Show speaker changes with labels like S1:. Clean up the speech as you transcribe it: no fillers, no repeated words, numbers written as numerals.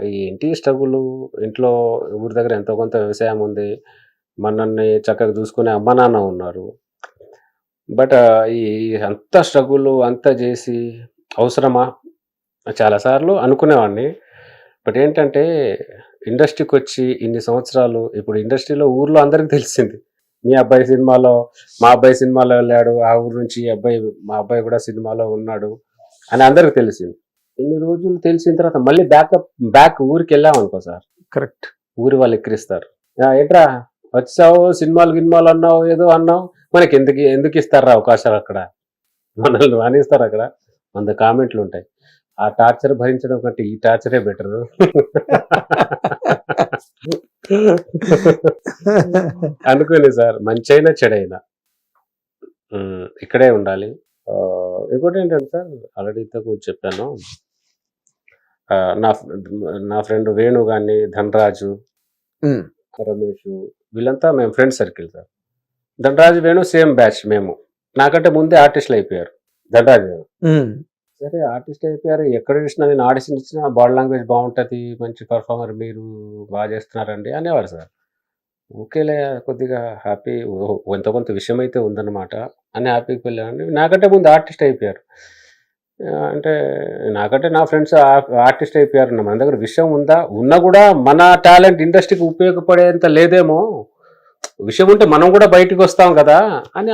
S1: ఈ ఇంటి స్ట్రగులు ఇంట్లో ఊరి దగ్గర ఎంతో కొంత వ్యవసాయం ఉంది. మనల్ని చక్కగా చూసుకునే అమ్మ, నాన్న ఉన్నారు. బట్ ఈ అంత స్ట్రగులు అంతా జేసి అవసరమా? చాలా సార్లు అనుకునేవాడిని. బట్ ఏంటంటే ఇండస్ట్రీకొచ్చి ఇన్ని సంవత్సరాలు ఇప్పుడు ఇండస్ట్రీలో ఊర్లో అందరికి తెలిసింది. మీ అబ్బాయి సినిమాలో మా అబ్బాయి సినిమాలో వెళ్ళాడు. ఆ ఊరు నుంచి ఈ అబ్బాయి మా అబ్బాయి కూడా సినిమాలో ఉన్నాడు అని అందరికి తెలిసింది. ఇన్ని రోజులు తెలిసిన తర్వాత మళ్ళీ బ్యాక్ ఊరికెళ్ళామనుకో సార్,
S2: కరెక్ట్.
S1: ఊరి వాళ్ళు ఎక్కిరిస్తారు. ఏంట్రా వచ్చావు సినిమాలు గినిమాలు అన్నావు ఏదో అన్నావు, మనకి ఎందుకు ఇస్తారా అవకాశాలు అక్కడ, మనల్ని రానిస్తారు అక్కడ 100 కామెంట్లు ఉంటాయి. ఆ టార్చర్ భరించడం కంటే ఈ టార్చరే బెటర్. అనుకోని సార్ మంచైనా చెడైనా ఇక్కడే ఉండాలి. ఇంకోటి ఏంటంటే సార్ ఆల్రెడీ ఇంతకు చెప్పాను, ఆ, నా నా ఫ్రెండ్ వేణు కానీ ధనరాజు
S2: ఉమ్,
S1: రమేష్ వీళ్ళంతా మేము friend circle sir. Dhanraj Venu same batch మేము. నాకంటే ముందే ఆర్టిస్టులు అయిపోయారు ధనరాజు వేణు.
S2: ఉమ్,
S1: సరే ఆర్టిస్ట్ అయిపోయారు, ఎక్కడ చూసినా నేను ఆడిషన్ ఇచ్చినా బాడీ లాంగ్వేజ్ బాగుంటుంది, మంచి పర్ఫార్మర్, మీరు బాగా చేస్తున్నారండి అనేవారు సార్. ఓకేలే కొద్దిగా హ్యాపీ, కొంత కొంత విషయం అయితే ఉందన్నమాట అని హ్యాపీకి వెళ్ళాను. నాకంటే ముందు ఆర్టిస్ట్ అయిపోయారు. అంటే నాకంటే నా ఫ్రెండ్స్ ఆర్టిస్ట్ అయిపోయారు. మన దగ్గర విషయం ఉందా, ఉన్నా కూడా మన టాలెంట్ ఇండస్ట్రీకి ఉపయోగపడేంత లేదేమో, విషయం ఉంటే మనం కూడా బయటకు వస్తాం కదా అని